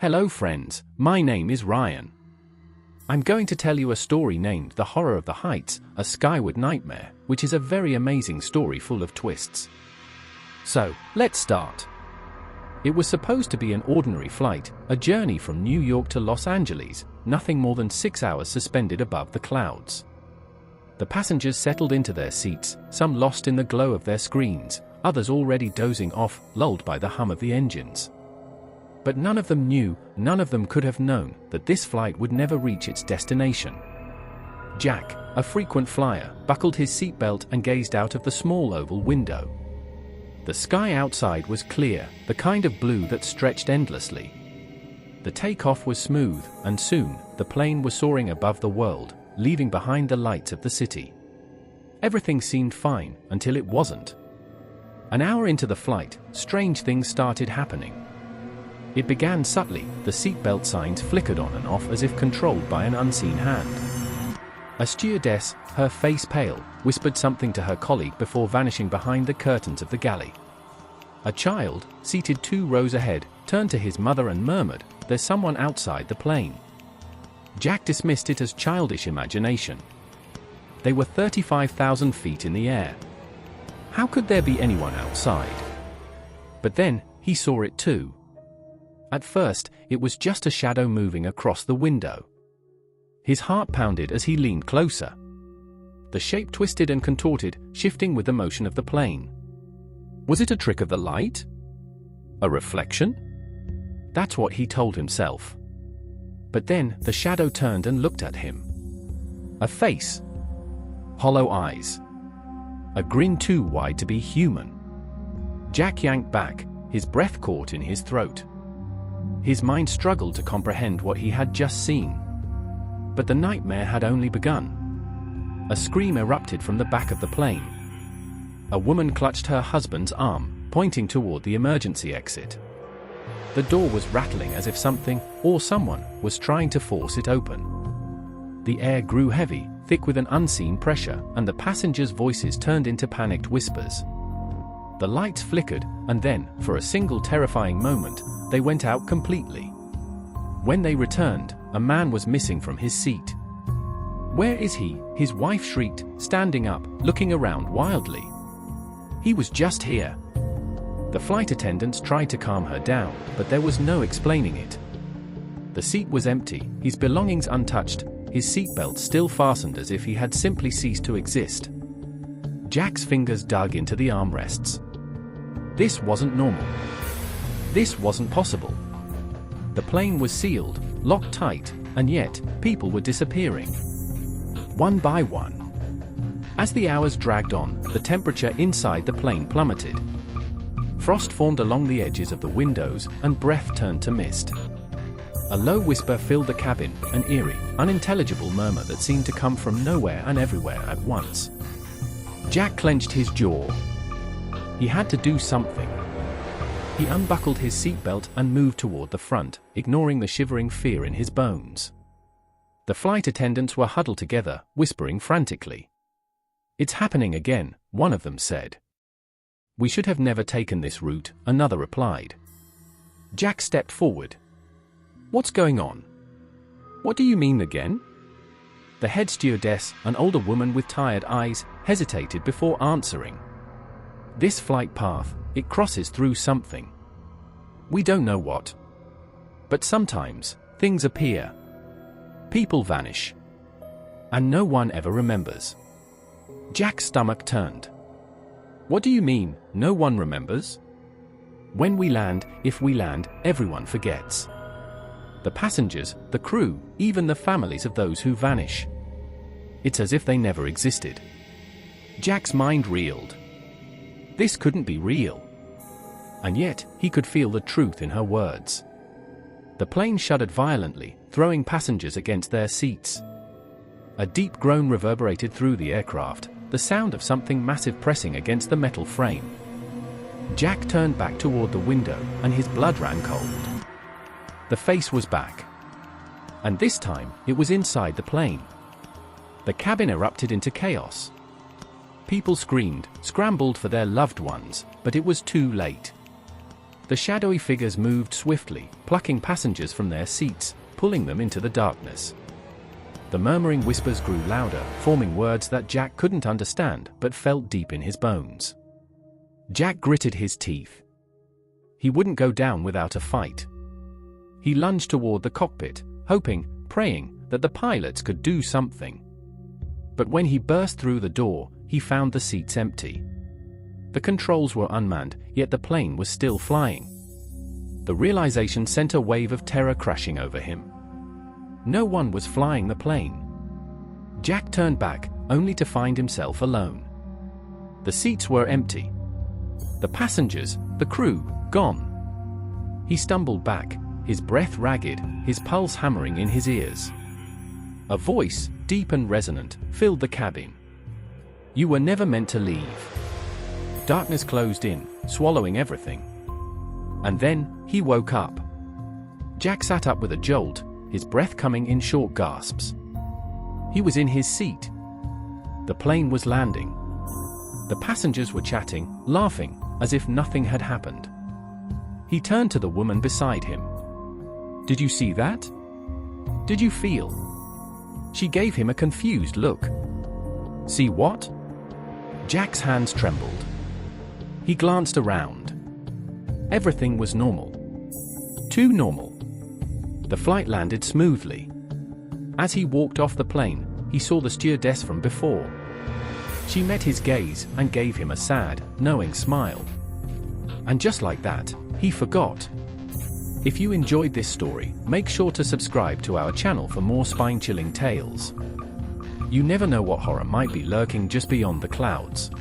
Hello friends, my name is Ryan. I'm going to tell you a story named The Horror of the Heights, a Skyward Nightmare, which is a very amazing story full of twists. So, let's start. It was supposed to be an ordinary flight, a journey from New York to Los Angeles, nothing more than 6 hours suspended above the clouds. The passengers settled into their seats, some lost in the glow of their screens, others already dozing off, lulled by the hum of the engines. But none of them knew, none of them could have known, that this flight would never reach its destination. Jack, a frequent flyer, buckled his seatbelt and gazed out of the small oval window. The sky outside was clear, the kind of blue that stretched endlessly. The takeoff was smooth, and soon, the plane was soaring above the world, leaving behind the lights of the city. Everything seemed fine, until it wasn't. An hour into the flight, strange things started happening. It began subtly, the seatbelt signs flickered on and off as if controlled by an unseen hand. A stewardess, her face pale, whispered something to her colleague before vanishing behind the curtains of the galley. A child, seated 2 rows ahead, turned to his mother and murmured, "There's someone outside the plane." Jack dismissed it as childish imagination. They were 35,000 feet in the air. How could there be anyone outside? But then, he saw it too. At first, it was just a shadow moving across the window. His heart pounded as he leaned closer. The shape twisted and contorted, shifting with the motion of the plane. Was it a trick of the light? A reflection? That's what he told himself. But then, the shadow turned and looked at him. A face. Hollow eyes. A grin too wide to be human. Jack yanked back, his breath caught in his throat. His mind struggled to comprehend what he had just seen. But the nightmare had only begun. A scream erupted from the back of the plane. A woman clutched her husband's arm, pointing toward the emergency exit. The door was rattling as if something, or someone, was trying to force it open. The air grew heavy, thick with an unseen pressure, and the passengers' voices turned into panicked whispers. The lights flickered, and then, for a single terrifying moment, they went out completely. When they returned, a man was missing from his seat. "Where is he?" his wife shrieked, standing up, looking around wildly. "He was just here." The flight attendants tried to calm her down, but there was no explaining it. The seat was empty, his belongings untouched, his seatbelt still fastened as if he had simply ceased to exist. Jack's fingers dug into the armrests. This wasn't normal. This wasn't possible. The plane was sealed, locked tight, and yet, people were disappearing. One by one. As the hours dragged on, the temperature inside the plane plummeted. Frost formed along the edges of the windows, and breath turned to mist. A low whisper filled the cabin, an eerie, unintelligible murmur that seemed to come from nowhere and everywhere at once. Jack clenched his jaw. He had to do something. He unbuckled his seatbelt and moved toward the front, ignoring the shivering fear in his bones. The flight attendants were huddled together, whispering frantically. "It's happening again," one of them said. "We should have never taken this route," another replied. Jack stepped forward. "What's going on? What do you mean again?" The head stewardess, an older woman with tired eyes, hesitated before answering. "This flight path, it crosses through something. We don't know what. But sometimes, things appear. People vanish. And no one ever remembers." Jack's stomach turned. "What do you mean, no one remembers?" "When we land, if we land, everyone forgets. The passengers, the crew, even the families of those who vanish. It's as if they never existed." Jack's mind reeled. This couldn't be real. And yet, he could feel the truth in her words. The plane shuddered violently, throwing passengers against their seats. A deep groan reverberated through the aircraft, the sound of something massive pressing against the metal frame. Jack turned back toward the window, and his blood ran cold. The face was back. And this time, it was inside the plane. The cabin erupted into chaos. People screamed, scrambled for their loved ones, but it was too late. The shadowy figures moved swiftly, plucking passengers from their seats, pulling them into the darkness. The murmuring whispers grew louder, forming words that Jack couldn't understand but felt deep in his bones. Jack gritted his teeth. He wouldn't go down without a fight. He lunged toward the cockpit, hoping, praying, that the pilots could do something. But when he burst through the door, he found the seats empty. The controls were unmanned, yet the plane was still flying. The realization sent a wave of terror crashing over him. No one was flying the plane. Jack turned back, only to find himself alone. The seats were empty. The passengers, the crew, gone. He stumbled back, his breath ragged, his pulse hammering in his ears. A voice, deep and resonant, filled the cabin. "You were never meant to leave." Darkness closed in, swallowing everything. And then, he woke up. Jack sat up with a jolt, his breath coming in short gasps. He was in his seat. The plane was landing. The passengers were chatting, laughing, as if nothing had happened. He turned to the woman beside him. "Did you see that? Did you feel?" She gave him a confused look. "See what?" Jack's hands trembled. He glanced around. Everything was normal. Too normal. The flight landed smoothly. As he walked off the plane, he saw the stewardess from before. She met his gaze and gave him a sad, knowing smile. And just like that, he forgot. If you enjoyed this story, make sure to subscribe to our channel for more spine-chilling tales. You never know what horror might be lurking just beyond the clouds.